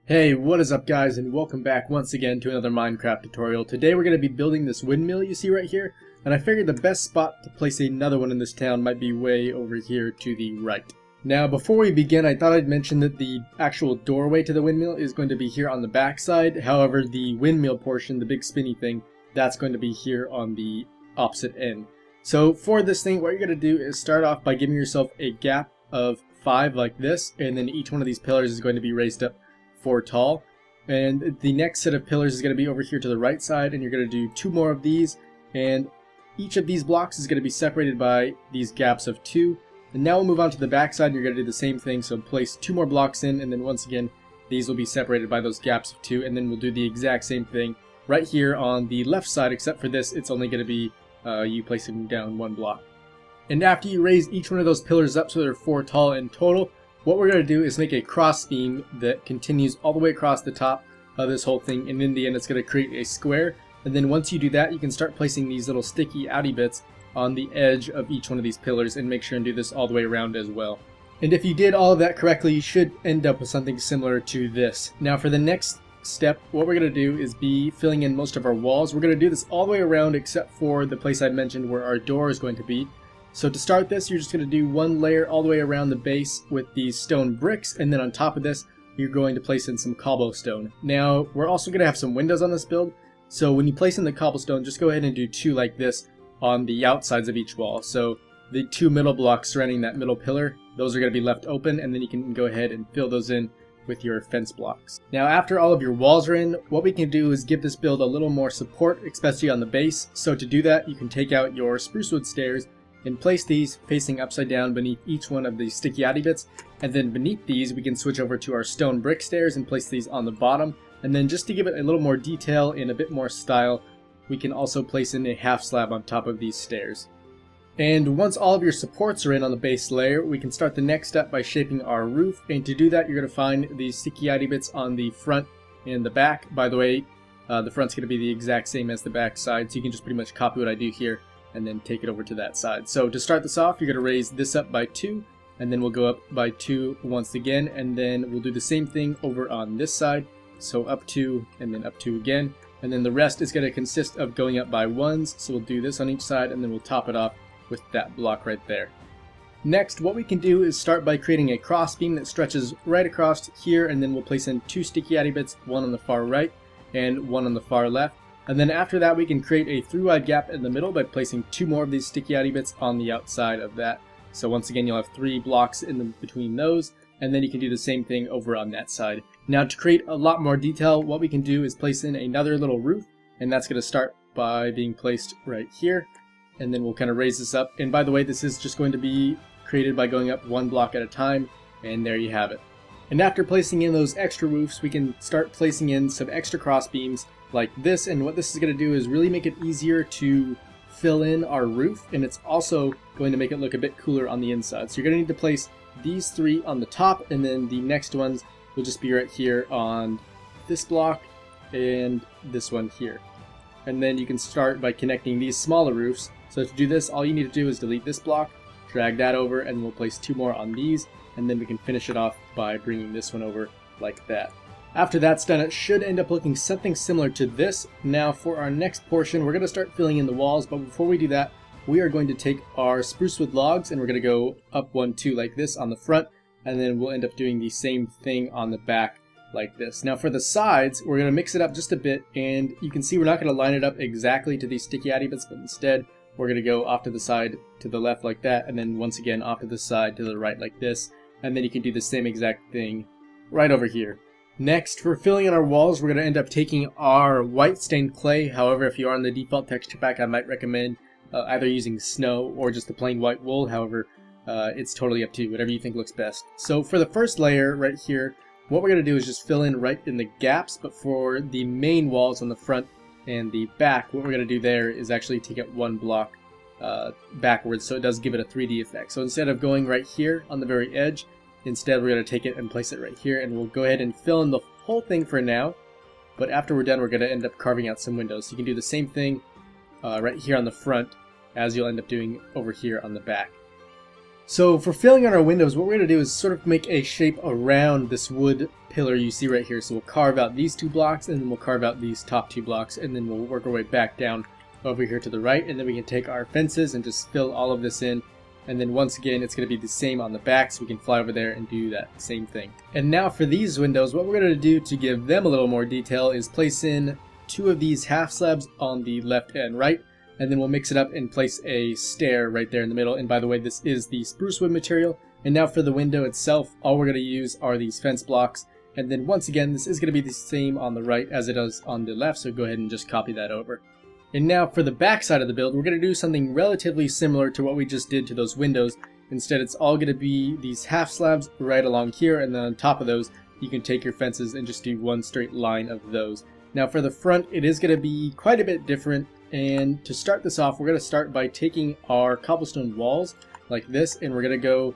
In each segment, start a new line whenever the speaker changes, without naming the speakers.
Hey, what is up guys, and welcome back once again to another Minecraft tutorial. Today we're going to be building this windmill you see right here, and I figured the best spot to place another one in this town might be way over here to the right. Now before we begin, I thought I'd mention that the actual doorway to the windmill is going to be here on the back side. However, the windmill portion, the big spinny thing, that's going to be here on the opposite end. So for this thing, what you're going to do is start off by giving yourself a gap of 5 like this, and then each one of these pillars is going to be raised up 4 tall, and the next set of pillars is going to be over here to the right side, and you're going to do 2 more of these, and each of these blocks is going to be separated by these gaps of 2. And now we'll move on to the back side, and you're going to do the same thing. So place 2 more blocks in, and then once again these will be separated by those gaps of 2, and then we'll do the exact same thing right here on the left side, except for this it's only going to be you placing down 1 block. And after you raise each one of those pillars up so they're 4 tall in total, what we're going to do is make a cross beam that continues all the way across the top of this whole thing, and in the end it's going to create a square. And then once you do that, you can start placing these little sticky outy bits on the edge of each one of these pillars, and make sure and do this all the way around as well. And if you did all of that correctly, you should end up with something similar to this. Now for the next step, what we're going to do is be filling in most of our walls. We're going to do this all the way around except for the place I mentioned where our door is going to be. So to start this, you're just going to do 1 layer all the way around the base with these stone bricks, and then on top of this you're going to place in some cobblestone. Now we're also going to have some windows on this build, so when you place in the cobblestone, just go ahead and do 2 like this on the outsides of each wall. So the 2 middle blocks surrounding that middle pillar, those are going to be left open, and then you can go ahead and fill those in with your fence blocks. Now after all of your walls are in, what we can do is give this build a little more support, especially on the base. So to do that, you can take out your spruce wood stairs and place these facing upside down beneath each one of the sticky outy bits, and then beneath these we can switch over to our stone brick stairs and place these on the bottom. And then just to give it a little more detail and a bit more style, we can also place in a half slab on top of these stairs. And once all of your supports are in on the base layer, we can start the next step by shaping our roof. And to do that, you're going to find these sticky outy bits on the front and the back. By the way, the front's going to be the exact same as the back side, so you can just pretty much copy what I do here and then take it over to that side. So to start this off, you're going to raise this up by 2, and then we'll go up by 2 once again, and then we'll do the same thing over on this side. So up 2 and then up 2 again, and then the rest is going to consist of going up by 1s. So we'll do this on each side, and then we'll top it off with that block right there. Next, what we can do is start by creating a cross beam that stretches right across here, and then we'll place in 2 sticky outy bits, 1 on the far right and 1 on the far left. And then after that, we can create a through-wide gap in the middle by placing 2 more of these sticky outy bits on the outside of that. So once again, you'll have 3 blocks in between those, and then you can do the same thing over on that side. Now to create a lot more detail, what we can do is place in another little roof, and that's going to start by being placed right here. And then we'll kind of raise this up. And by the way, this is just going to be created by going up 1 block at a time, and there you have it. And after placing in those extra roofs, we can start placing in some extra cross beams like this, and what this is going to do is really make it easier to fill in our roof, and it's also going to make it look a bit cooler on the inside. So you're going to need to place these 3 on the top, and then the next ones will just be right here on this block and this one here. And then you can start by connecting these smaller roofs. So to do this, all you need to do is delete this block, drag that over, and we'll place 2 more on these, and then we can finish it off by bringing this one over like that. After that's done, it should end up looking something similar to this. Now for our next portion, we're going to start filling in the walls, but before we do that, we are going to take our spruce wood logs and we're going to go up 1, 2 like this on the front, and then we'll end up doing the same thing on the back like this. Now for the sides, we're going to mix it up just a bit, and you can see we're not going to line it up exactly to these sticky outy bits, but instead we're going to go off to the side to the left like that, and then once again off to the side to the right like this, and then you can do the same exact thing right over here. Next, for filling in our walls, we're going to end up taking our white stained clay. However, if you are on the default texture pack, I might recommend either using snow or just the plain white wool. However, it's totally up to you, whatever you think looks best. So for the first layer right here, what we're going to do is just fill in right in the gaps, but for the main walls on the front and the back, what we're going to do there is actually take it 1 block backwards, so it does give it a 3D effect. So instead of going right here on the very edge, instead we're going to take it and place it right here, and we'll go ahead and fill in the whole thing for now. But after we're done, we're going to end up carving out some windows. So you can do the same thing right here on the front as you'll end up doing over here on the back. So for filling in our windows, what we're going to do is sort of make a shape around this wood pillar you see right here. So we'll carve out these 2 blocks, and then we'll carve out these top 2 blocks, and then we'll work our way back down over here to the right, and then we can take our fences and just fill all of this in. And then once again, it's going to be the same on the back, so we can fly over there and do that same thing. And now for these windows, what we're going to do to give them a little more detail is place in 2 of these half slabs on the left and right, and then we'll mix it up and place a stair right there in the middle. And by the way, this is the spruce wood material. And now for the window itself, all we're going to use are these fence blocks. And then once again, this is going to be the same on the right as it is on the left, so go ahead and just copy that over. And now for the back side of the build, we're going to do something relatively similar to what we just did to those windows. Instead, it's all going to be these half slabs right along here, and then on top of those, you can take your fences and just do one straight line of those. Now for the front, it is going to be quite a bit different. And to start this off, we're going to start by taking our cobblestone walls like this, and we're going to go,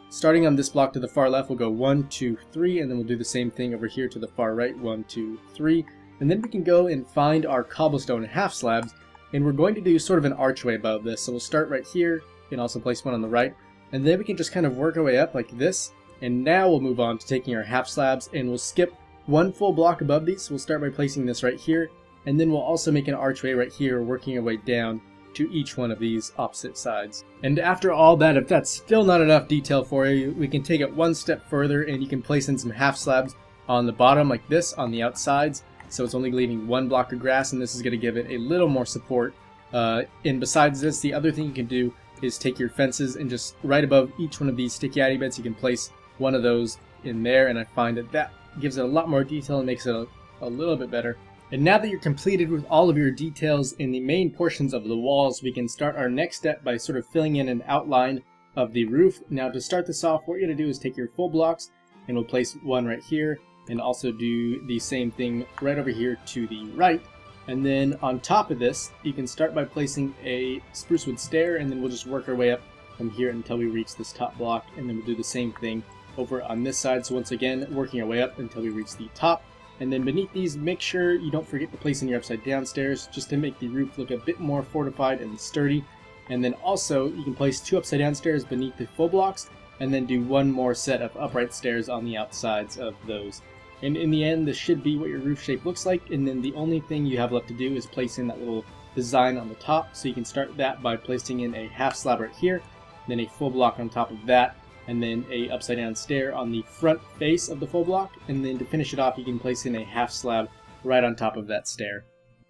starting on this block to the far left, we'll go 1, 2, 3, and then we'll do the same thing over here to the far right, 1, 2, 3. And then we can go and find our cobblestone half slabs, and we're going to do sort of an archway above this. So we'll start right here and also place one on the right, and then we can just kind of work our way up like this. And now we'll move on to taking our half slabs, and we'll skip 1 full block above these. So we'll start by placing this right here, and then we'll also make an archway right here, working our way down to each one of these opposite sides. And after all that, if that's still not enough detail for you, we can take it one step further, and you can place in some half slabs on the bottom like this on the outsides. So it's only leaving 1 block of grass, and this is going to give it a little more support. And besides this, the other thing you can do is take your fences and just right above each one of these sticky Addy beds, you can place one of those in there, and I find that that gives it a lot more detail and makes it a little bit better. And now that you're completed with all of your details in the main portions of the walls, we can start our next step by sort of filling in an outline of the roof. Now to start this off, what you're going to do is take your full blocks, and we'll place one right here, and also do the same thing right over here to the right. And then on top of this, you can start by placing a spruce wood stair, and then we'll just work our way up from here until we reach this top block, and then we'll do the same thing over on this side. So once again, working our way up until we reach the top. And then beneath these, make sure you don't forget to place in your upside down stairs, just to make the roof look a bit more fortified and sturdy. And then also, you can place 2 upside down stairs beneath the full blocks, and then do 1 more set of upright stairs on the outsides of those. And in the end, this should be what your roof shape looks like. And then the only thing you have left to do is place in that little design on the top. So you can start that by placing in a half slab right here, then a full block on top of that, and then a upside down stair on the front face of the full block. And then to finish it off, you can place in a half slab right on top of that stair.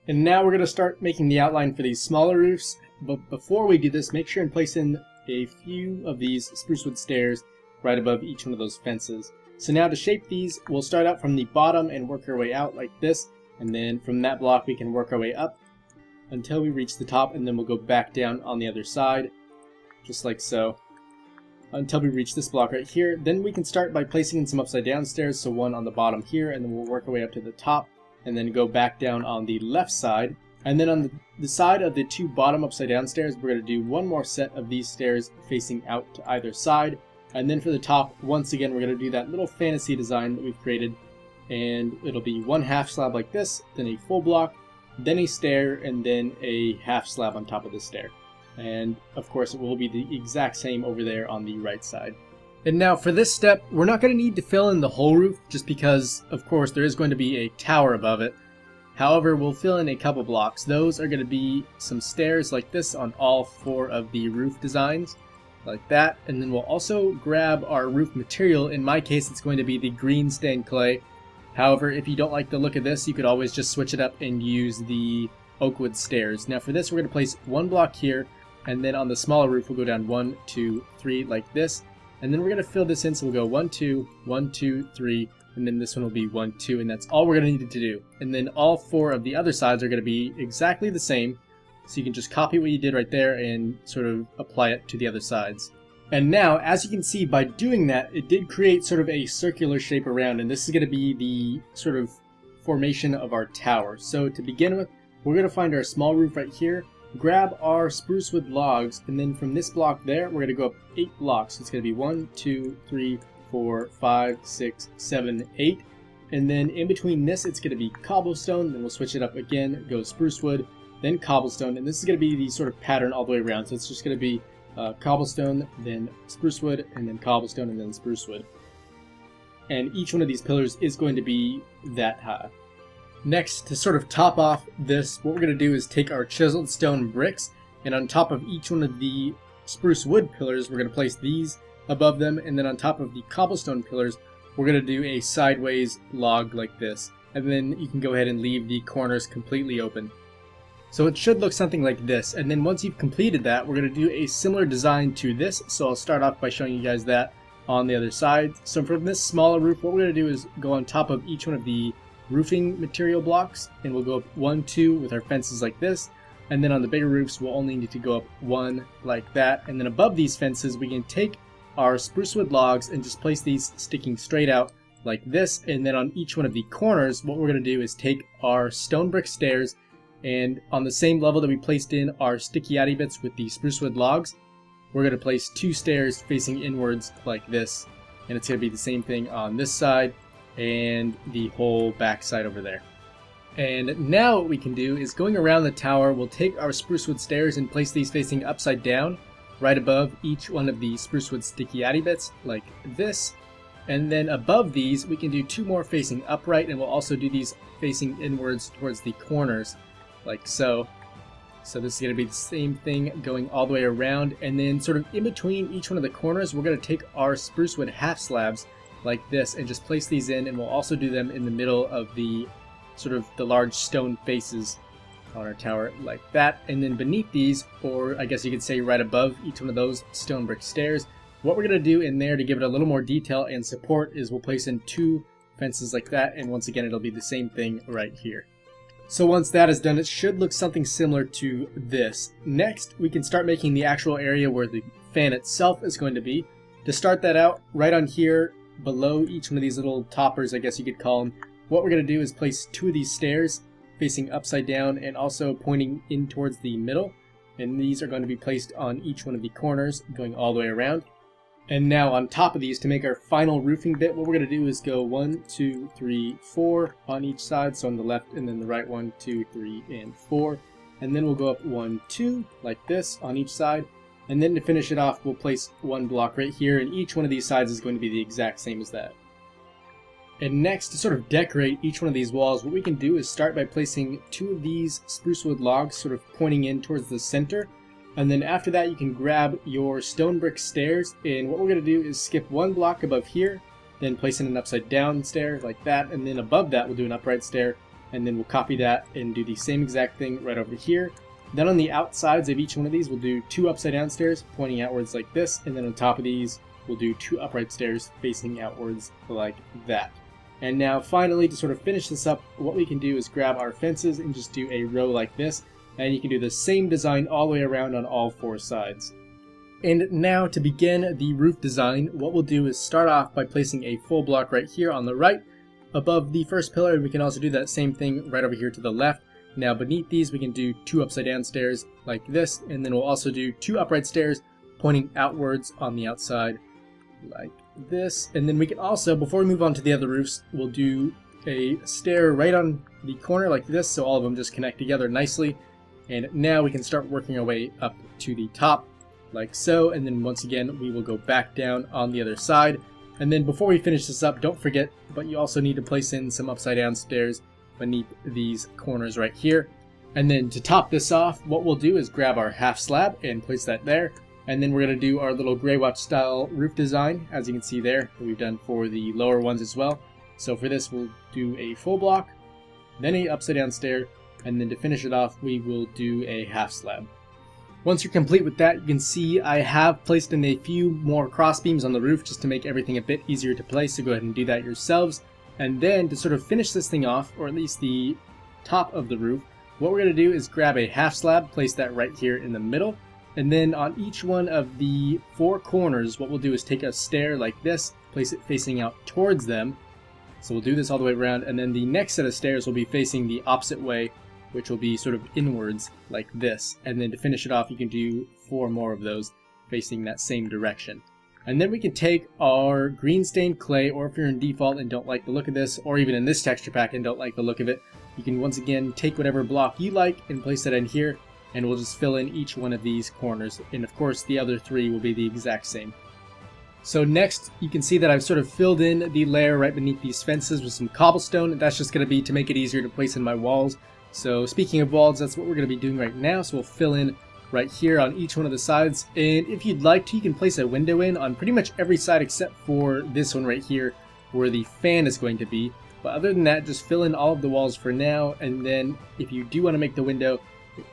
And now we're going to start making the outline for these smaller roofs. But before we do this, make sure and place in a few of these spruce wood stairs right above each one of those fences. So now to shape these, we'll start out from the bottom and work our way out like this. And then from that block, we can work our way up until we reach the top, and then we'll go back down on the other side, just like so, until we reach this block right here. Then we can start by placing in some upside down stairs, so 1 on the bottom here, and then we'll work our way up to the top, and then go back down on the left side. And then on the side of the 2 bottom upside down stairs, we're going to do 1 more set of these stairs facing out to either side. And then for the top, once again, we're going to do that little fantasy design that we've created, and it'll be 1 half slab like this, then a full block, then a stair, and then a half slab on top of the stair. And of course, it will be the exact same over there on the right side. And now for this step, we're not going to need to fill in the whole roof, just because, of course, there is going to be a tower above it. However, we'll fill in a couple blocks. Those are going to be some stairs like this on all 4 of the roof designs, like that. And then we'll also grab our roof material. In my case, it's going to be the green stained clay. However, if you don't like the look of this, you could always just switch it up and use the oak wood stairs. Now for this, we're going to place 1 block here, and then on the smaller roof, we'll go down 1, 2, 3 like this. And then we're going to fill this in, so we'll go 1, 2, 1, 2, 3, and then this one will be 1, 2, and that's all we're going to need to do. And then all 4 of the other sides are going to be exactly the same. So you can just copy what you did right there and sort of apply it to the other sides. And now, as you can see, by doing that, it did create sort of a circular shape around, and this is going to be the sort of formation of our tower. So to begin with, we're going to find our small roof right here, grab our spruce wood logs, and then from this block there, we're going to go up 8 blocks. So it's going to be 1, 2, 3, 4, 5, 6, 7, 8. And then in between this, it's going to be cobblestone, then we'll switch it up again, go spruce wood, then cobblestone, and this is going to be the sort of pattern all the way around. So it's just going to be cobblestone, then spruce wood, and then cobblestone, and then spruce wood. And each one of these pillars is going to be that high. Next, to sort of top off this, what we're going to do is take our chiseled stone bricks, and on top of each one of the spruce wood pillars, we're going to place these above them, and then on top of the cobblestone pillars, we're going to do a sideways log like this. And then you can go ahead and leave the corners completely open. So it should look something like this, and then once you've completed that, we're going to do a similar design to this, so I'll start off by showing you guys that on the other side. So from this smaller roof, what we're going to do is go on top of each one of the roofing material blocks, and we'll go up 1, 2 with our fences like this, and then on the bigger roofs we'll only need to go up 1 like that, and then above these fences we can take our spruce wood logs and just place these sticking straight out like this, and then on each one of the corners what we're going to do is take our stone brick stairs, and on the same level that we placed in our sticky addy bits with the spruce wood logs, we're going to place 2 stairs facing inwards like this, and it's going to be the same thing on this side and the whole back side over there. And now what we can do is, going around the tower, we'll take our spruce wood stairs and place these facing upside down right above each one of the spruce wood sticky addy bits like this, and then above these we can do 2 more facing upright, and we'll also do these facing inwards towards the corners like so. So this is going to be the same thing going all the way around, and then sort of in between each one of the corners we're going to take our spruce wood half slabs like this and just place these in, and we'll also do them in the middle of the sort of the large stone faces on our tower like that. And then beneath these, or I guess you could say right above each one of those stone brick stairs, what we're going to do in there to give it a little more detail and support is we'll place in 2 fences like that, and once again it'll be the same thing right here. So once that is done, it should look something similar to this. Next, we can start making the actual area where the fan itself is going to be. To start that out, right on here below each one of these little toppers, I guess you could call them, what we're going to do is place 2 of these stairs facing upside down and also pointing in towards the middle, and these are going to be placed on each one of the corners going all the way around. And now on top of these, to make our final roofing bit, what we're going to do is go 1, 2, 3, 4 on each side, so on the left and then the right 1, 2, 3, and 4, and then we'll go up 1, 2 like this on each side. And then to finish it off, we'll place 1 block right here, and each one of these sides is going to be the exact same as that. And next, to sort of decorate each one of these walls, what we can do is start by placing 2 of these spruce wood logs sort of pointing in towards the center. And then after that, you can grab your stone brick stairs, and what we're going to do is skip 1 block above here, then place in an upside down stair like that, and then above that we'll do an upright stair, and then we'll copy that and do the same exact thing right over here. Then on the outsides of each one of these, we'll do 2 upside down stairs pointing outwards like this, and then on top of these, we'll do 2 upright stairs facing outwards like that. And now finally, to sort of finish this up, what we can do is grab our fences and just do a row like this, and you can do the same design all the way around on all 4 sides. And now to begin the roof design, what we'll do is start off by placing a full block right here on the right above the first pillar, and we can also do that same thing right over here to the left. Now beneath these we can do 2 upside down stairs like this, and then we'll also do 2 upright stairs pointing outwards on the outside like this. And then we can also, before we move on to the other roofs, we'll do a stair right on the corner like this, so all of them just connect together nicely. And now we can start working our way up to the top like so, and then once again we will go back down on the other side. And then before we finish this up, don't forget, but you also need to place in some upside down stairs beneath these corners right here. And then to top this off, what we'll do is grab our half slab and place that there, and then we're going to do our little Graywatch style roof design, as you can see there, that we've done for the lower ones as well. So for this we'll do a full block, then a upside down stair, and then to finish it off we will do a half slab. Once you're complete with that, you can see I have placed in a few more cross beams on the roof just to make everything a bit easier to place, so go ahead and do that yourselves. And then to sort of finish this thing off, or at least the top of the roof, what we're going to do is grab a half slab, place that right here in the middle, and then on each one of the 4 corners what we'll do is take a stair like this, place it facing out towards them. So we'll do this all the way around, and then the next set of stairs will be facing the opposite way, which will be sort of inwards like this. And then to finish it off, you can do 4 more of those facing that same direction. And then we can take our green stained clay, or if you're in default and don't like the look of this, or even in this texture pack and don't like the look of it, you can once again take whatever block you like and place it in here. and we'll just fill in each one of these corners, and of course the other 3 will be the exact same. So next, you can see that I've sort of filled in the layer right beneath these fences with some cobblestone, and that's just going to be to make it easier to place in my walls. So speaking of walls, that's what we're going to be doing right now, so we'll fill in right here on each one of the sides, and if you'd like to, you can place a window in on pretty much every side except for this one right here where the fan is going to be. But other than that, just fill in all of the walls for now, and then if you do want to make the window,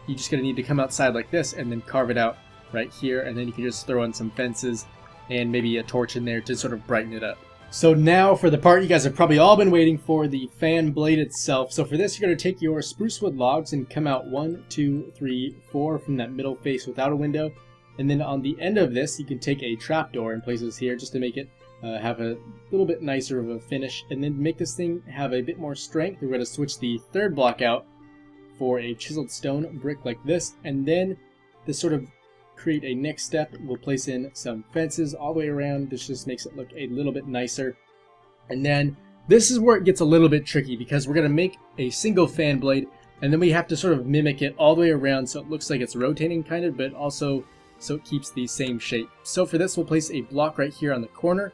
you're just going to need to come outside like this and then carve it out right here, and then you can just throw in some fences and maybe a torch in there to sort of brighten it up. So now for the part you guys have probably all been waiting for, the fan blade itself. So for this, you're going to take your spruce wood logs and come out 1, 2, 3, 4 from that middle face without a window. And then on the end of this, you can take a trapdoor and place this here just to make it have a little bit nicer of a finish. And then to make this thing have a bit more strength, we're going to switch the third block out for a chiseled stone brick like this. And then this sort of create a next step, we'll place in some fences all the way around. This just makes it look a little bit nicer. And then this is where it gets a little bit tricky, because we're going to make a single fan blade, and then we have to sort of mimic it all the way around so it looks like it's rotating kind of, but also so it keeps the same shape. So for this, we'll place a block right here on the corner,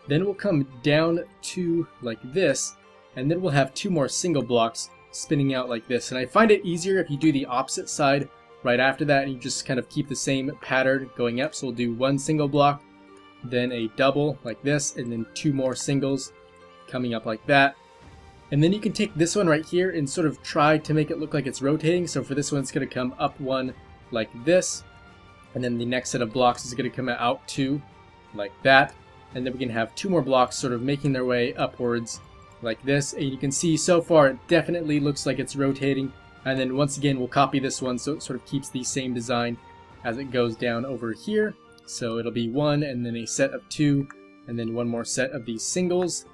then we'll come down to like this, and then we'll have 2 more single blocks spinning out like this. And I find it easier if you do the opposite side right after that, and you just kind of keep the same pattern going up. So we'll do 1 single block, then a double like this, and then 2 more singles coming up like that. And then you can take this one right here and sort of try to make it look like it's rotating. So for this one, it's going to come up 1 like this, and then the next set of blocks is going to come out 2 like that, and then we can have 2 more blocks sort of making their way upwards like this. And you can see so far it definitely looks like it's rotating. And then once again, we'll copy this one so it sort of keeps the same design as it goes down over here. So it'll be 1 and then a set of 2 and then 1 more set of these singles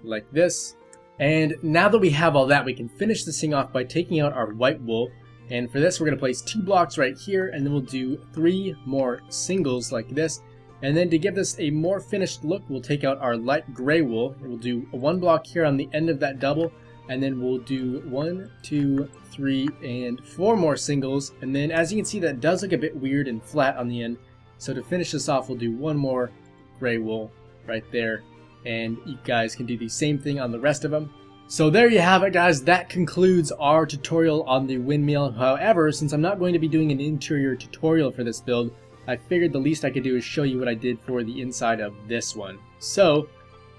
like this. And now that we have all that, we can finish this thing off by taking out our white wool. And for this, we're going to place 2 blocks right here, and then we'll do 3 more singles like this. And then to give this a more finished look, we'll take out our light gray wool, and we'll do 1 block here on the end of that double. And then we'll do 1, 2, 3, and 4 more singles. And then as you can see, that does look a bit weird and flat on the end. So to finish this off, we'll do 1 more gray wool right there. And you guys can do the same thing on the rest of them. So there you have it, guys. That concludes our tutorial on the windmill. However, since I'm not going to be doing an interior tutorial for this build, I figured the least I could do is show you what I did for the inside of this one. So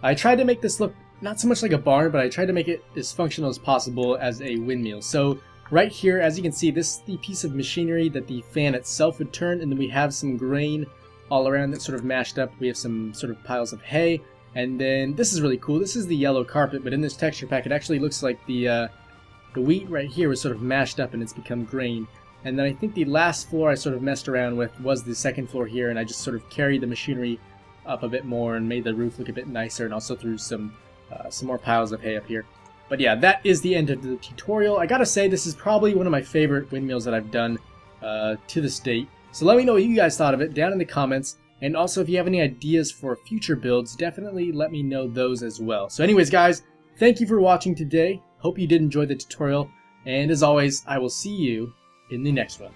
I tried to make this look not so much like a barn, but I tried to make it as functional as possible as a windmill. So right here, as you can see, this is the piece of machinery that the fan itself would turn, and then we have some grain all around that's sort of mashed up. We have some sort of piles of hay, and then this is really cool. This is the yellow carpet, but in this texture pack, it actually looks like the wheat right here was sort of mashed up and it's become grain. And then I think the last floor I sort of messed around with was the second floor here, and I just sort of carried the machinery up a bit more and made the roof look a bit nicer, and also threw some more piles of hay up here. But yeah, that is the end of the tutorial. I gotta say, this is probably one of my favorite windmills that I've done to this date. So let me know what you guys thought of it down in the comments. And also, if you have any ideas for future builds, definitely let me know those as well. So anyways, guys, thank you for watching today. Hope you did enjoy the tutorial. And as always, I will see you in the next one.